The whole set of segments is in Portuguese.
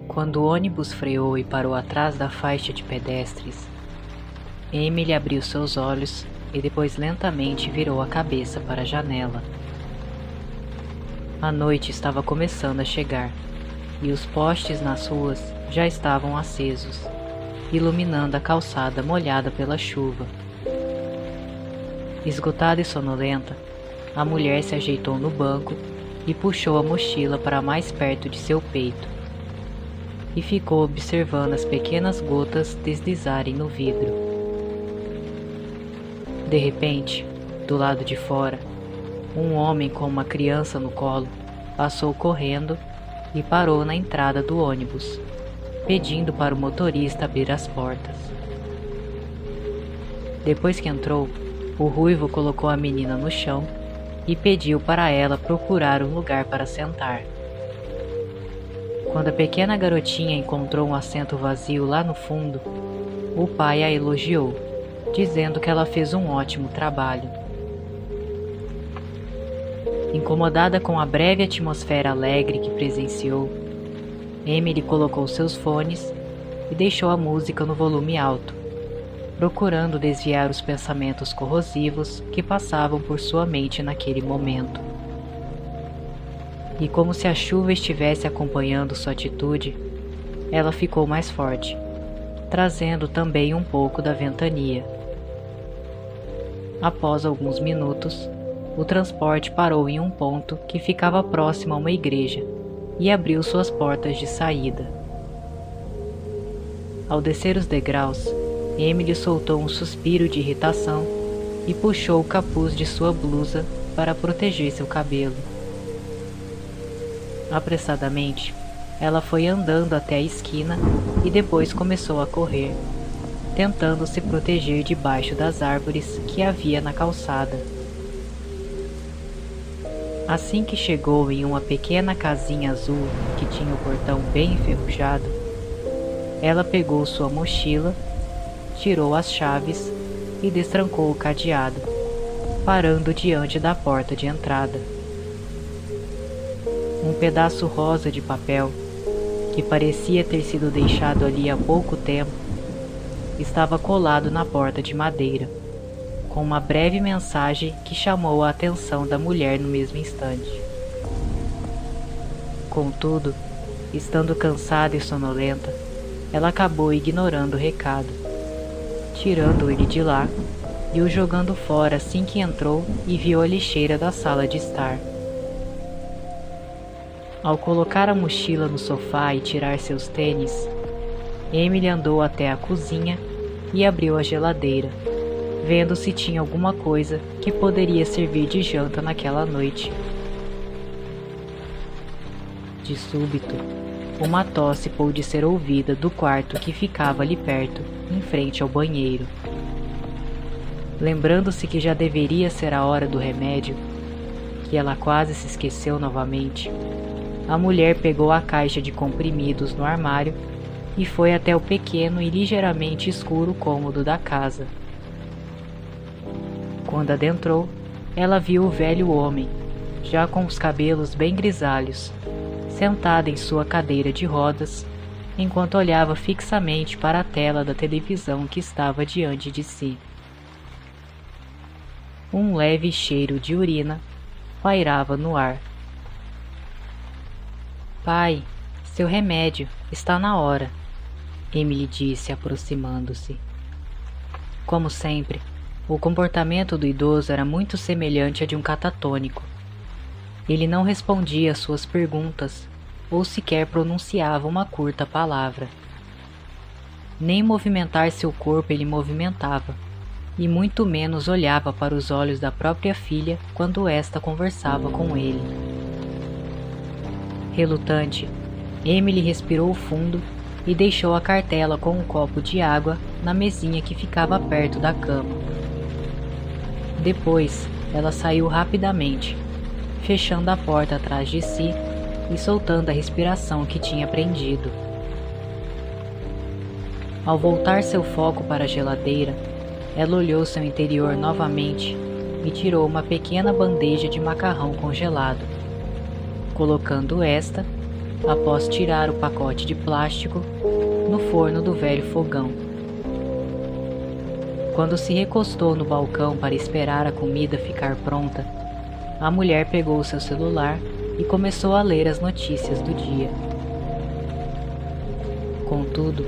Quando o ônibus freou e parou atrás da faixa de pedestres, Emily abriu seus olhos e depois lentamente virou a cabeça para a janela. A noite estava começando a chegar e os postes nas ruas já estavam acesos, iluminando a calçada molhada pela chuva. Esgotada e sonolenta, a mulher se ajeitou no banco e puxou a mochila para mais perto de seu peito e ficou observando as pequenas gotas deslizarem no vidro. De repente, do lado de fora, um homem com uma criança no colo passou correndo e parou na entrada do ônibus, pedindo para o motorista abrir as portas. Depois que entrou, o ruivo colocou a menina no chão e pediu para ela procurar um lugar para sentar. Quando a pequena garotinha encontrou um assento vazio lá no fundo, o pai a elogiou, dizendo que ela fez um ótimo trabalho. Incomodada com a breve atmosfera alegre que presenciou, Emily colocou seus fones e deixou a música no volume alto, procurando desviar os pensamentos corrosivos que passavam por sua mente naquele momento. E como se a chuva estivesse acompanhando sua atitude, ela ficou mais forte, trazendo também um pouco da ventania. Após alguns minutos, o transporte parou em um ponto que ficava próximo a uma igreja e abriu suas portas de saída. Ao descer os degraus, Emily soltou um suspiro de irritação e puxou o capuz de sua blusa para proteger seu cabelo. Apressadamente, ela foi andando até a esquina e depois começou a correr, tentando se proteger debaixo das árvores que havia na calçada. Assim que chegou em uma pequena casinha azul que tinha o portão bem enferrujado, ela pegou sua mochila, tirou as chaves e destrancou o cadeado, parando diante da porta de entrada. Um pedaço rosa de papel, que parecia ter sido deixado ali há pouco tempo, estava colado na porta de madeira, com uma breve mensagem que chamou a atenção da mulher no mesmo instante. Contudo, estando cansada e sonolenta, ela acabou ignorando o recado, tirando ele de lá e o jogando fora assim que entrou e viu a lixeira da sala de estar. Ao colocar a mochila no sofá e tirar seus tênis, Emily andou até a cozinha e abriu a geladeira, vendo se tinha alguma coisa que poderia servir de janta naquela noite. De súbito, uma tosse pôde ser ouvida do quarto que ficava ali perto, em frente ao banheiro. Lembrando-se que já deveria ser a hora do remédio, que ela quase se esqueceu novamente, a mulher pegou a caixa de comprimidos no armário e foi até o pequeno e ligeiramente escuro cômodo da casa. Quando adentrou, ela viu o velho homem, já com os cabelos bem grisalhos, sentado em sua cadeira de rodas, enquanto olhava fixamente para a tela da televisão que estava diante de si. Um leve cheiro de urina pairava no ar. "Pai, seu remédio está na hora", Emily disse, aproximando-se. Como sempre, o comportamento do idoso era muito semelhante a de um catatônico. Ele não respondia às suas perguntas ou sequer pronunciava uma curta palavra. Nem movimentar seu corpo ele movimentava, e muito menos olhava para os olhos da própria filha quando esta conversava com ele. Relutante, Emily respirou fundo e deixou a cartela com um copo de água na mesinha que ficava perto da cama. Depois, ela saiu rapidamente, fechando a porta atrás de si e soltando a respiração que tinha prendido. Ao voltar seu foco para a geladeira, ela olhou seu interior novamente e tirou uma pequena bandeja de macarrão congelado, colocando esta após tirar o pacote de plástico no forno do velho fogão. Quando se recostou no balcão para esperar a comida ficar pronta, a mulher pegou seu celular e começou a ler as notícias do dia. Contudo,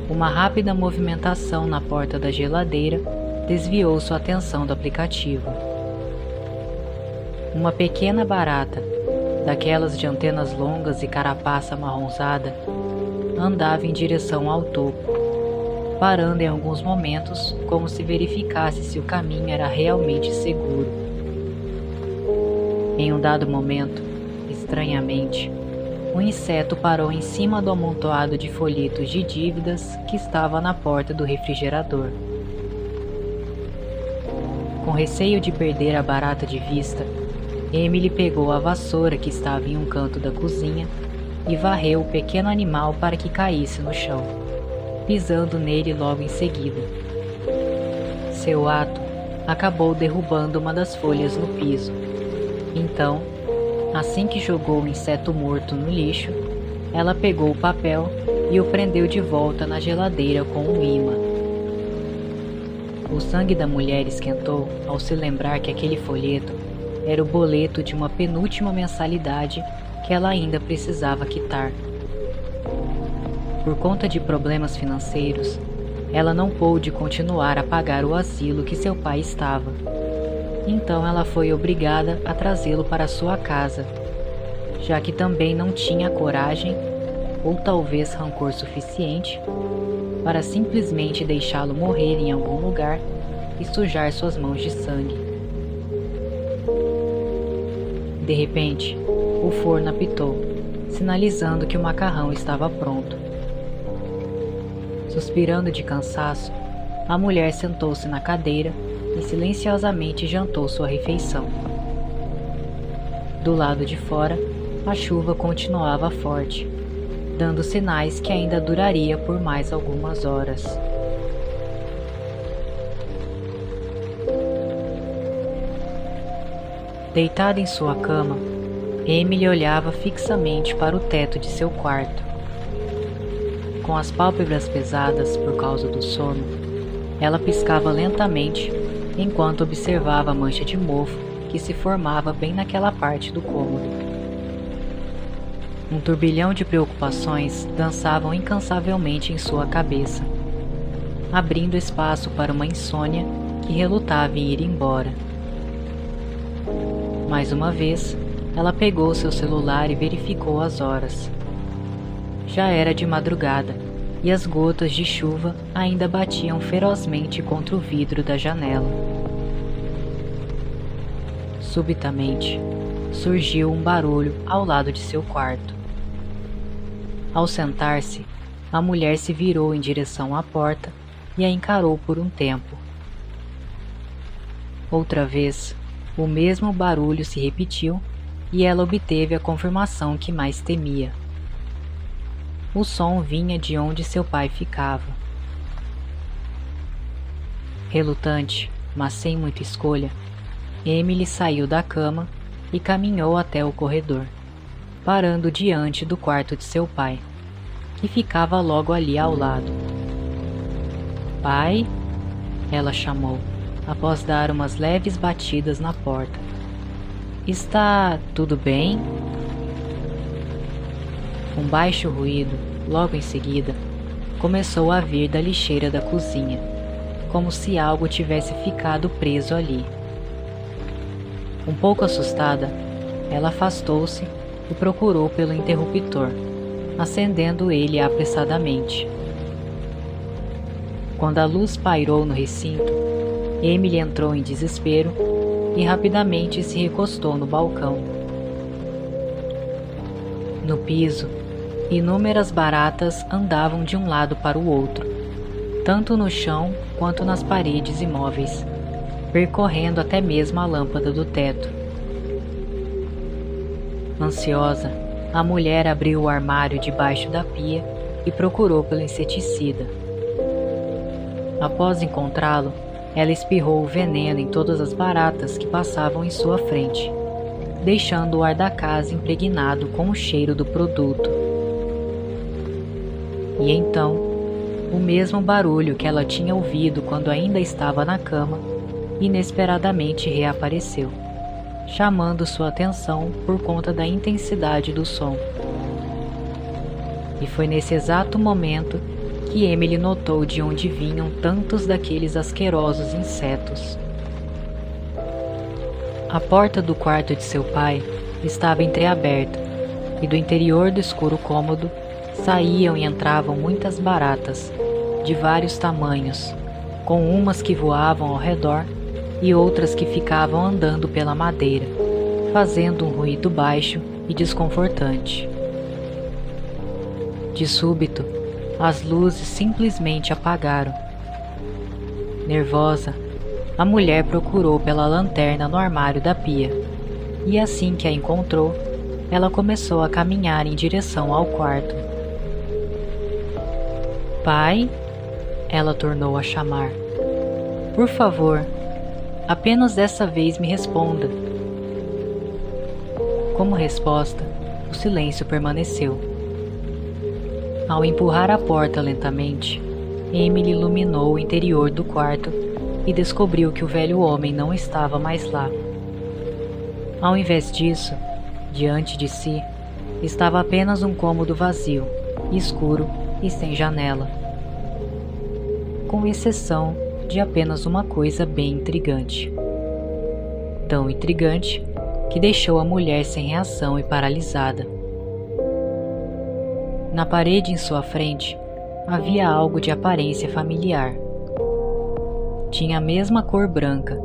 uma rápida movimentação na porta da geladeira desviou sua atenção do aplicativo. Uma pequena barata, daquelas de antenas longas e carapaça amarronzada, andava em direção ao topo, parando em alguns momentos como se verificasse se o caminho era realmente seguro. Em um dado momento, estranhamente, um inseto parou em cima do amontoado de folhetos de dívidas que estava na porta do refrigerador. Com receio de perder a barata de vista, Emily pegou a vassoura que estava em um canto da cozinha e varreu o pequeno animal para que caísse no chão, pisando nele logo em seguida. Seu ato acabou derrubando uma das folhas no piso. Então, assim que jogou o inseto morto no lixo, ela pegou o papel e o prendeu de volta na geladeira com um imã. O sangue da mulher esquentou ao se lembrar que aquele folheto era o boleto de uma penúltima mensalidade que ela ainda precisava quitar. Por conta de problemas financeiros, ela não pôde continuar a pagar o asilo que seu pai estava. Então ela foi obrigada a trazê-lo para sua casa, já que também não tinha coragem, ou talvez rancor suficiente, para simplesmente deixá-lo morrer em algum lugar e sujar suas mãos de sangue. De repente, o forno apitou, sinalizando que o macarrão estava pronto. Suspirando de cansaço, a mulher sentou-se na cadeira e silenciosamente jantou sua refeição. Do lado de fora, a chuva continuava forte, dando sinais que ainda duraria por mais algumas horas. Deitada em sua cama, Emily olhava fixamente para o teto de seu quarto. Com as pálpebras pesadas por causa do sono, ela piscava lentamente enquanto observava a mancha de mofo que se formava bem naquela parte do cômodo. Um turbilhão de preocupações dançavam incansavelmente em sua cabeça, abrindo espaço para uma insônia que relutava em ir embora. Mais uma vez, ela pegou seu celular e verificou as horas. Já era de madrugada e as gotas de chuva ainda batiam ferozmente contra o vidro da janela. Subitamente, surgiu um barulho ao lado de seu quarto. Ao sentar-se, a mulher se virou em direção à porta e a encarou por um tempo. Outra vez, o mesmo barulho se repetiu e ela obteve a confirmação que mais temia. O som vinha de onde seu pai ficava. Relutante, mas sem muita escolha, Emily saiu da cama e caminhou até o corredor, parando diante do quarto de seu pai, que ficava logo ali ao lado. "Pai?" ela chamou, após dar umas leves batidas na porta. "Está tudo bem?" Um baixo ruído, logo em seguida, começou a vir da lixeira da cozinha, como se algo tivesse ficado preso ali. Um pouco assustada, ela afastou-se e procurou pelo interruptor, acendendo ele apressadamente. Quando a luz pairou no recinto, Emily entrou em desespero e rapidamente se recostou no balcão. No piso, inúmeras baratas andavam de um lado para o outro, tanto no chão quanto nas paredes e móveis, percorrendo até mesmo a lâmpada do teto. Ansiosa, a mulher abriu o armário debaixo da pia e procurou pelo inseticida. Após encontrá-lo, ela espirrou o veneno em todas as baratas que passavam em sua frente, deixando o ar da casa impregnado com o cheiro do produto. E então, o mesmo barulho que ela tinha ouvido quando ainda estava na cama, inesperadamente reapareceu, chamando sua atenção por conta da intensidade do som. E foi nesse exato momento que Emily notou de onde vinham tantos daqueles asquerosos insetos. A porta do quarto de seu pai estava entreaberta, e do interior do escuro cômodo saíam e entravam muitas baratas, de vários tamanhos, com umas que voavam ao redor e outras que ficavam andando pela madeira, fazendo um ruído baixo e desconfortante. De súbito, as luzes simplesmente apagaram. Nervosa, a mulher procurou pela lanterna no armário da pia, e assim que a encontrou, ela começou a caminhar em direção ao quarto. "Pai?" Ela tornou a chamar. "Por favor, apenas dessa vez me responda." Como resposta, o silêncio permaneceu. Ao empurrar a porta lentamente, Emily iluminou o interior do quarto e descobriu que o velho homem não estava mais lá. Ao invés disso, diante de si, estava apenas um cômodo vazio, escuro e sem janela, com exceção de apenas uma coisa bem intrigante. Tão intrigante que deixou a mulher sem reação e paralisada. Na parede em sua frente havia algo de aparência familiar. Tinha a mesma cor branca,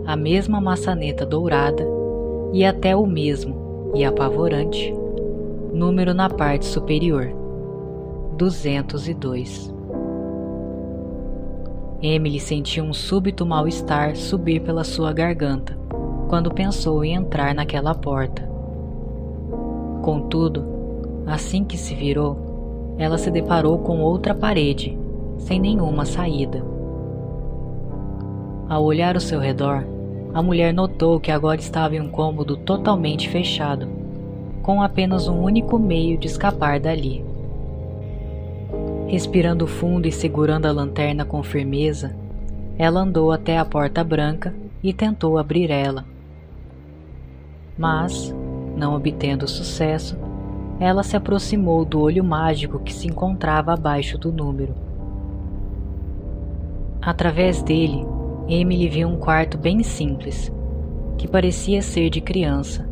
a mesma maçaneta dourada e até o mesmo, e apavorante, número na parte superior: 202. Emily sentiu um súbito mal-estar subir pela sua garganta quando pensou em entrar naquela porta. Contudo, assim que se virou, ela se deparou com outra parede, sem nenhuma saída. Ao olhar ao seu redor, a mulher notou que agora estava em um cômodo totalmente fechado, com apenas um único meio de escapar dali. Respirando fundo e segurando a lanterna com firmeza, ela andou até a porta branca e tentou abrir ela. Mas, não obtendo sucesso, ela se aproximou do olho mágico que se encontrava abaixo do número. Através dele, Emily viu um quarto bem simples, que parecia ser de criança,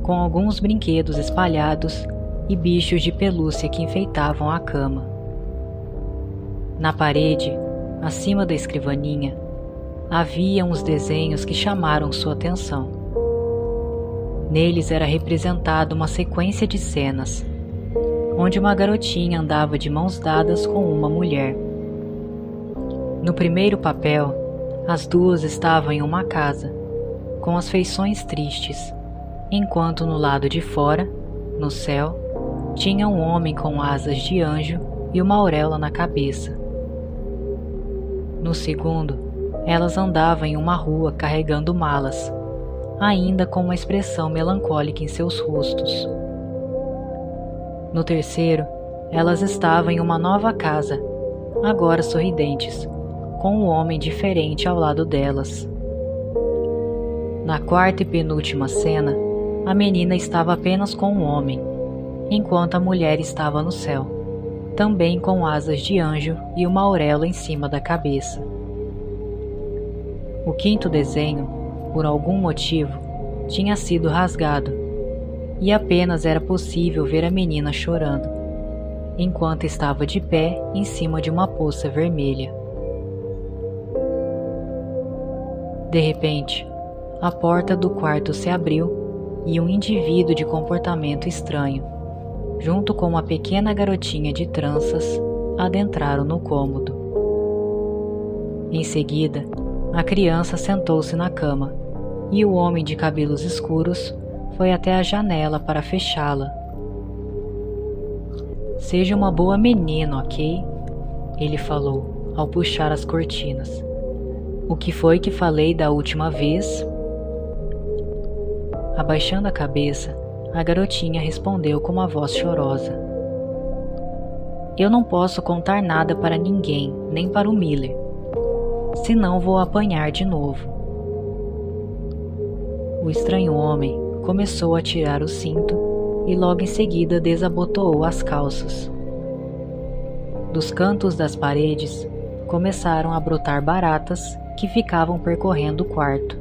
com alguns brinquedos espalhados e bichos de pelúcia que enfeitavam a cama. Na parede, acima da escrivaninha, havia uns desenhos que chamaram sua atenção. Neles era representada uma sequência de cenas, onde uma garotinha andava de mãos dadas com uma mulher. No primeiro papel, as duas estavam em uma casa, com as feições tristes, enquanto no lado de fora, no céu, tinha um homem com asas de anjo e uma auréola na cabeça. No segundo, elas andavam em uma rua carregando malas, ainda com uma expressão melancólica em seus rostos. No terceiro, elas estavam em uma nova casa, agora sorridentes, com um homem diferente ao lado delas. Na quarta e penúltima cena, a menina estava apenas com um homem, enquanto a mulher estava no céu, também com asas de anjo e uma auréola em cima da cabeça. O quinto desenho, por algum motivo, tinha sido rasgado, e apenas era possível ver a menina chorando, enquanto estava de pé em cima de uma poça vermelha. De repente, a porta do quarto se abriu e um indivíduo de comportamento estranho, junto com uma pequena garotinha de tranças, adentraram no cômodo. Em seguida, a criança sentou-se na cama e o homem de cabelos escuros foi até a janela para fechá-la. "Seja uma boa menina, ok?" ele falou ao puxar as cortinas. "O que foi que falei da última vez?" Abaixando a cabeça, a garotinha respondeu com uma voz chorosa: Eu não posso contar nada para ninguém, nem para o Miller. Senão vou apanhar de novo. O estranho homem começou a tirar o cinto e logo em seguida desabotoou as calças. Dos cantos das paredes começaram a brotar baratas que ficavam percorrendo o quarto,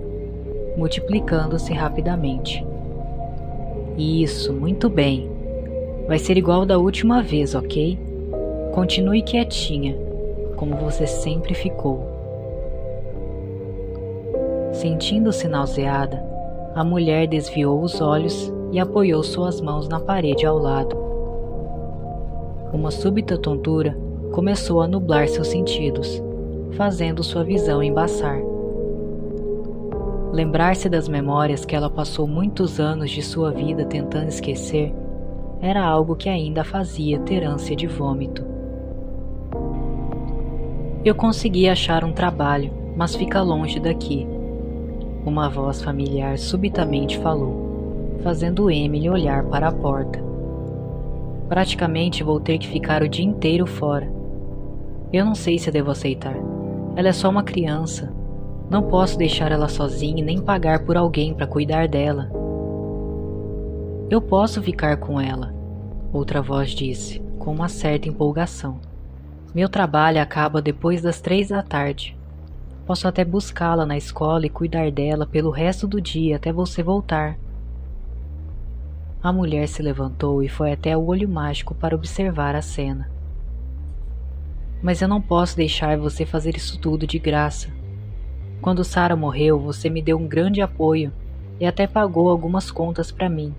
multiplicando-se rapidamente. Isso, muito bem. Vai ser igual da última vez, ok? Continue quietinha, como você sempre ficou. Sentindo-se nauseada, a mulher desviou os olhos e apoiou suas mãos na parede ao lado. Uma súbita tontura começou a nublar seus sentidos, fazendo sua visão embaçar. Lembrar-se das memórias que ela passou muitos anos de sua vida tentando esquecer era algo que ainda a fazia ter ânsia de vômito. Eu consegui achar um trabalho, mas fica longe daqui. Uma voz familiar subitamente falou, fazendo Emily olhar para a porta. Praticamente vou ter que ficar o dia inteiro fora. Eu não sei se devo aceitar. Ela é só uma criança. Não posso deixar ela sozinha e nem pagar por alguém para cuidar dela. Eu posso ficar com ela, outra voz disse, com uma certa empolgação. Meu trabalho acaba depois das 3 da tarde. Posso até buscá-la na escola e cuidar dela pelo resto do dia até você voltar. A mulher se levantou e foi até o olho mágico para observar a cena. Mas eu não posso deixar você fazer isso tudo de graça. Quando Sarah morreu, você me deu um grande apoio e até pagou algumas contas para mim.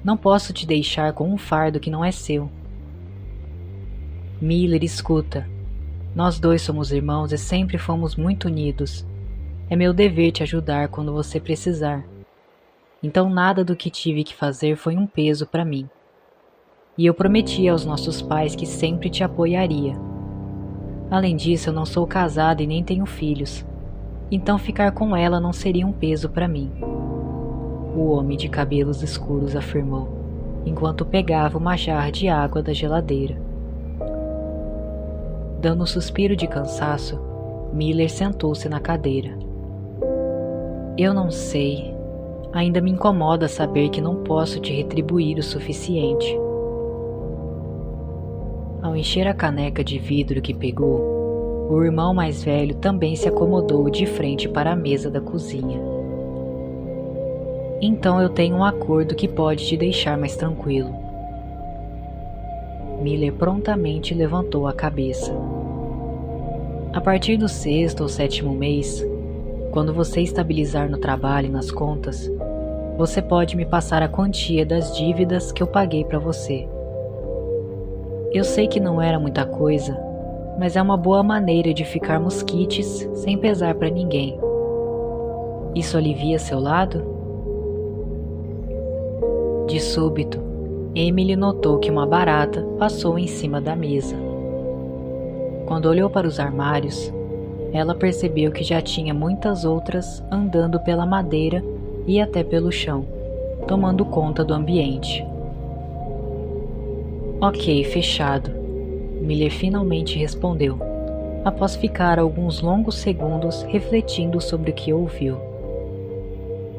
Não posso te deixar com um fardo que não é seu. Miller, escuta. Nós dois somos irmãos e sempre fomos muito unidos. É meu dever te ajudar quando você precisar. Então nada do que tive que fazer foi um peso para mim. E eu prometi aos nossos pais que sempre te apoiaria. Além disso, eu não sou casada e nem tenho filhos. Então ficar com ela não seria um peso para mim. O homem de cabelos escuros afirmou, enquanto pegava uma jarra de água da geladeira. Dando um suspiro de cansaço, Miller sentou-se na cadeira. Eu não sei. Ainda me incomoda saber que não posso te retribuir o suficiente. Ao encher a caneca de vidro que pegou, o irmão mais velho também se acomodou de frente para a mesa da cozinha. Então eu tenho um acordo que pode te deixar mais tranquilo. Miller prontamente levantou a cabeça. A partir do 6º ou 7º mês, quando você estabilizar no trabalho e nas contas, você pode me passar a quantia das dívidas que eu paguei para você. Eu sei que não era muita coisa, mas é uma boa maneira de ficarmos quites sem pesar para ninguém. Isso alivia seu lado? De súbito, Emily notou que uma barata passou em cima da mesa. Quando olhou para os armários, ela percebeu que já tinha muitas outras andando pela madeira e até pelo chão, tomando conta do ambiente. Ok, fechado, Miller finalmente respondeu, após ficar alguns longos segundos refletindo sobre o que ouviu.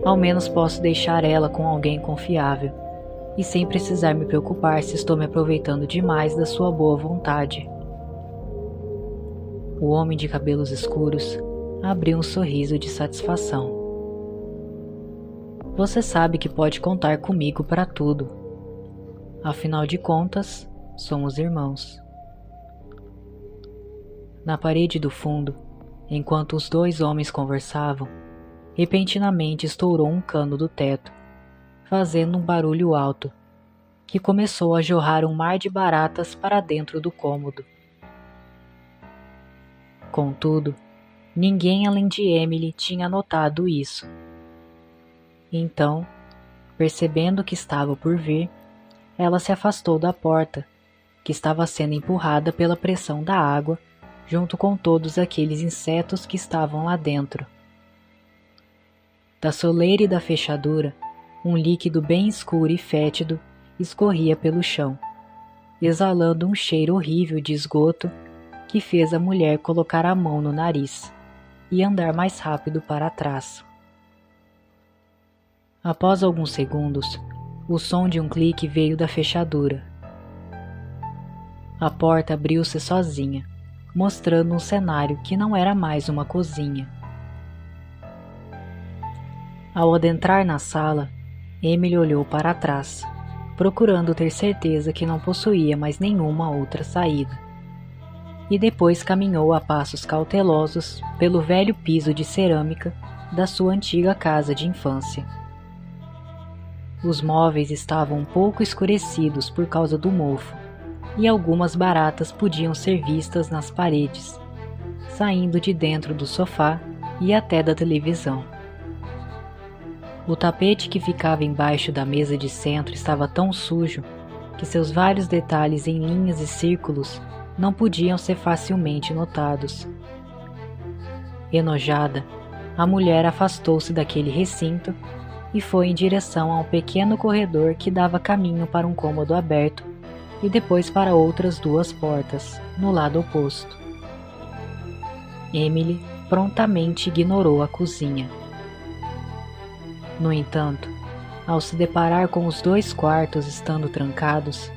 Ao menos posso deixar ela com alguém confiável, e sem precisar me preocupar se estou me aproveitando demais da sua boa vontade. O homem de cabelos escuros abriu um sorriso de satisfação. Você sabe que pode contar comigo para tudo. Afinal de contas, somos irmãos. Na parede do fundo, enquanto os dois homens conversavam, repentinamente estourou um cano do teto, fazendo um barulho alto, que começou a jorrar um mar de baratas para dentro do cômodo. Contudo, ninguém além de Emily tinha notado isso. Então, percebendo que estava por vir, ela se afastou da porta, que estava sendo empurrada pela pressão da água, junto com todos aqueles insetos que estavam lá dentro. Da soleira e da fechadura, um líquido bem escuro e fétido escorria pelo chão, exalando um cheiro horrível de esgoto que fez a mulher colocar a mão no nariz e andar mais rápido para trás. Após alguns segundos, o som de um clique veio da fechadura. A porta abriu-se sozinha, mostrando um cenário que não era mais uma cozinha. Ao adentrar na sala, Emily olhou para trás, procurando ter certeza que não possuía mais nenhuma outra saída, e depois caminhou a passos cautelosos pelo velho piso de cerâmica da sua antiga casa de infância. Os móveis estavam um pouco escurecidos por causa do mofo, e algumas baratas podiam ser vistas nas paredes, saindo de dentro do sofá e até da televisão. O tapete que ficava embaixo da mesa de centro estava tão sujo que seus vários detalhes em linhas e círculos não podiam ser facilmente notados. Enojada, a mulher afastou-se daquele recinto e foi em direção a um pequeno corredor que dava caminho para um cômodo aberto e depois para outras duas portas, no lado oposto. Emily prontamente ignorou a cozinha. No entanto, ao se deparar com os dois quartos estando trancados,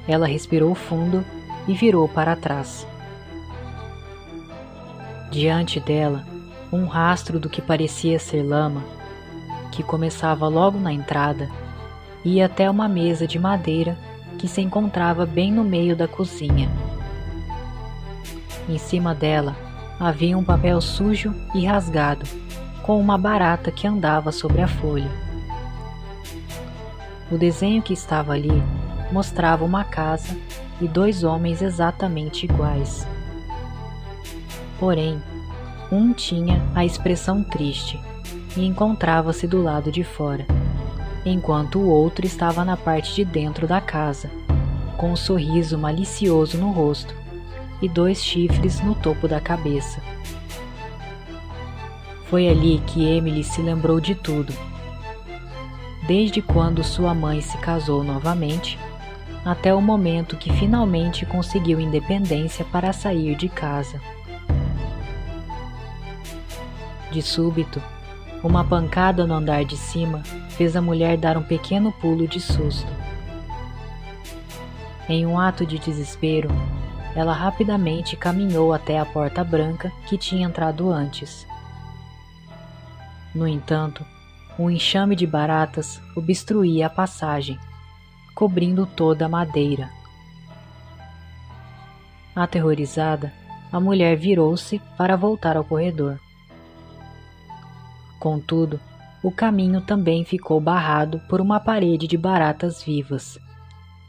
ela respirou fundo e virou para trás. Diante dela, um rastro do que parecia ser lama, que começava logo na entrada, ia até uma mesa de madeira que se encontrava bem no meio da cozinha. Em cima dela havia um papel sujo e rasgado, com uma barata que andava sobre a folha. O desenho que estava ali mostrava uma casa e dois homens exatamente iguais. Porém, um tinha a expressão triste e encontrava-se do lado de fora, enquanto o outro estava na parte de dentro da casa, com um sorriso malicioso no rosto e dois chifres no topo da cabeça. Foi ali que Emily se lembrou de tudo. Desde quando sua mãe se casou novamente, até o momento que finalmente conseguiu independência para sair de casa. De súbito, uma pancada no andar de cima fez a mulher dar um pequeno pulo de susto. Em um ato de desespero, ela rapidamente caminhou até a porta branca que tinha entrado antes. No entanto, um enxame de baratas obstruía a passagem, cobrindo toda a madeira. Aterrorizada, a mulher virou-se para voltar ao corredor. Contudo, o caminho também ficou barrado por uma parede de baratas vivas,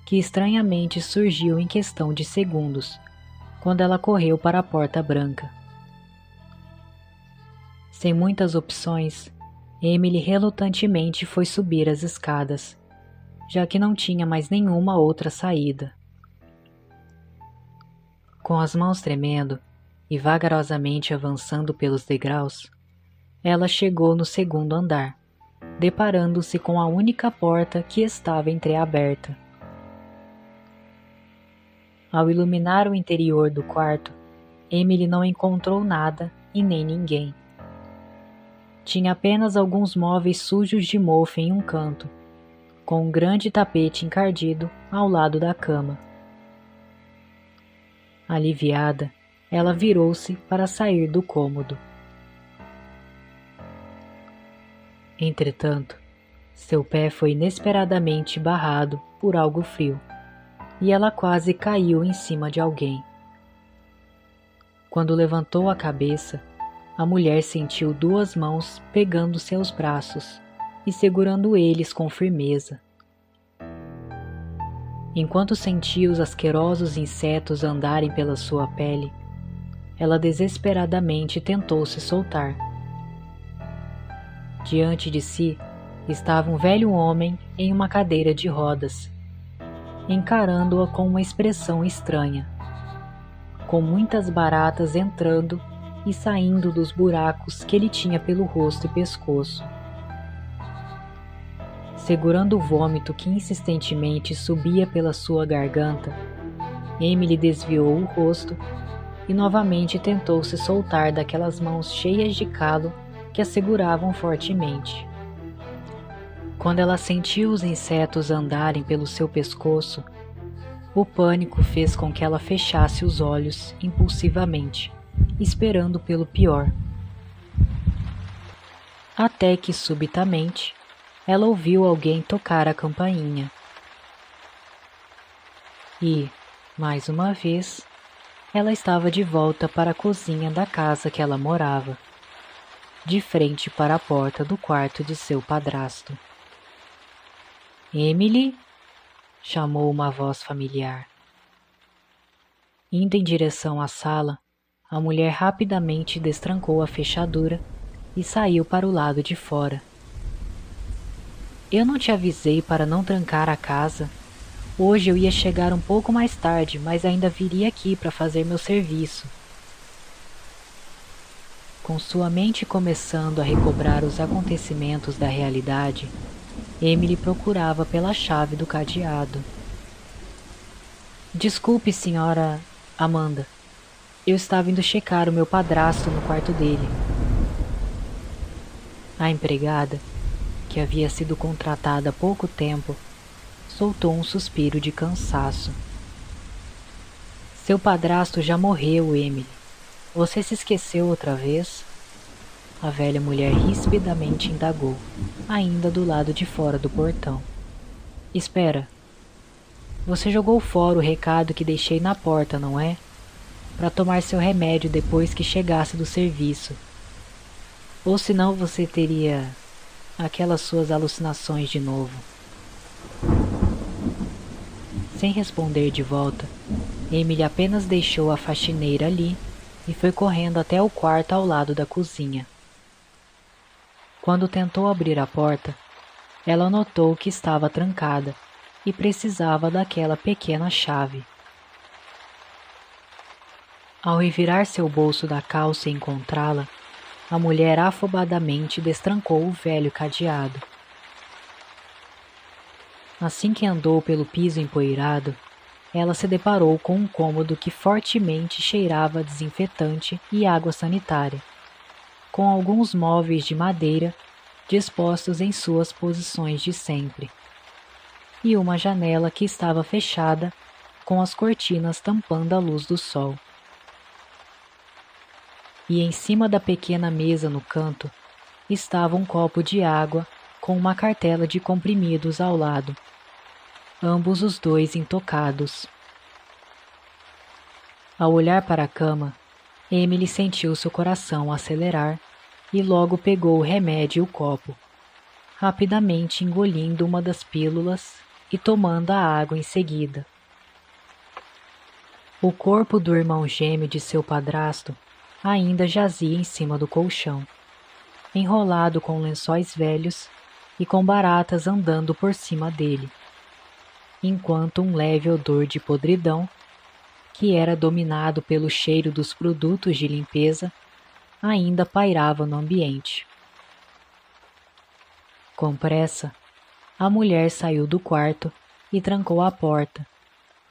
que estranhamente surgiu em questão de segundos, quando ela correu para a porta branca. Sem muitas opções, Emily relutantemente foi subir as escadas, já que não tinha mais nenhuma outra saída. Com as mãos tremendo e vagarosamente avançando pelos degraus, ela chegou no segundo andar, deparando-se com a única porta que estava entreaberta. Ao iluminar o interior do quarto, Emily não encontrou nada e nem ninguém. Tinha apenas alguns móveis sujos de mofo em um canto, com um grande tapete encardido ao lado da cama. Aliviada, ela virou-se para sair do cômodo. Entretanto, seu pé foi inesperadamente barrado por algo frio, e ela quase caiu em cima de alguém. Quando levantou a cabeça, a mulher sentiu duas mãos pegando-se aos braços e segurando eles com firmeza. Enquanto sentia os asquerosos insetos andarem pela sua pele, ela desesperadamente tentou se soltar. Diante de si estava um velho homem em uma cadeira de rodas, encarando-a com uma expressão estranha, com muitas baratas entrando e saindo dos buracos que ele tinha pelo rosto e pescoço. Segurando o vômito que insistentemente subia pela sua garganta, Emily desviou o rosto e novamente tentou se soltar daquelas mãos cheias de calo que a seguravam fortemente. Quando ela sentiu os insetos andarem pelo seu pescoço, o pânico fez com que ela fechasse os olhos impulsivamente, esperando pelo pior. Até que, subitamente, ela ouviu alguém tocar a campainha. E, mais uma vez, ela estava de volta para a cozinha da casa que ela morava, de frente para a porta do quarto de seu padrasto. "Emily?", chamou uma voz familiar. Indo em direção à sala, a mulher rapidamente destrancou a fechadura e saiu para o lado de fora. "Eu não te avisei para não trancar a casa. Hoje eu ia chegar um pouco mais tarde, mas ainda viria aqui para fazer meu serviço." Com sua mente começando a recobrar os acontecimentos da realidade, Emily procurava pela chave do cadeado. "Desculpe, senhora Amanda. Eu estava indo checar o meu padrasto no quarto dele." A empregada, que havia sido contratada há pouco tempo, soltou um suspiro de cansaço. "Seu padrasto já morreu, Emily. Você se esqueceu outra vez?" A velha mulher rispidamente indagou, ainda do lado de fora do portão. "Espera. Você jogou fora o recado que deixei na porta, não é? Para tomar seu remédio depois que chegasse do serviço. Ou senão você teria aquelas suas alucinações de novo." Sem responder de volta, Emily apenas deixou a faxineira ali e foi correndo até o quarto ao lado da cozinha. Quando tentou abrir a porta, ela notou que estava trancada e precisava daquela pequena chave. Ao revirar seu bolso da calça e encontrá-la, a mulher afobadamente destrancou o velho cadeado. Assim que andou pelo piso empoeirado, ela se deparou com um cômodo que fortemente cheirava a desinfetante e água sanitária, com alguns móveis de madeira dispostos em suas posições de sempre, e uma janela que estava fechada, com as cortinas tampando a luz do sol. E em cima da pequena mesa no canto estava um copo de água com uma cartela de comprimidos ao lado, ambos os dois intocados. Ao olhar para a cama, Emily sentiu seu coração acelerar e logo pegou o remédio e o copo, rapidamente engolindo uma das pílulas e tomando a água em seguida. O corpo do irmão gêmeo de seu padrasto ainda jazia em cima do colchão, enrolado com lençóis velhos e com baratas andando por cima dele, enquanto um leve odor de podridão, que era dominado pelo cheiro dos produtos de limpeza, ainda pairava no ambiente. Com pressa, a mulher saiu do quarto e trancou a porta,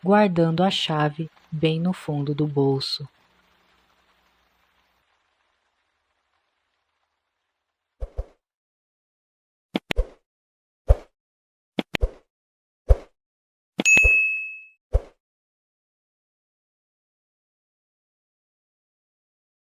guardando a chave bem no fundo do bolso.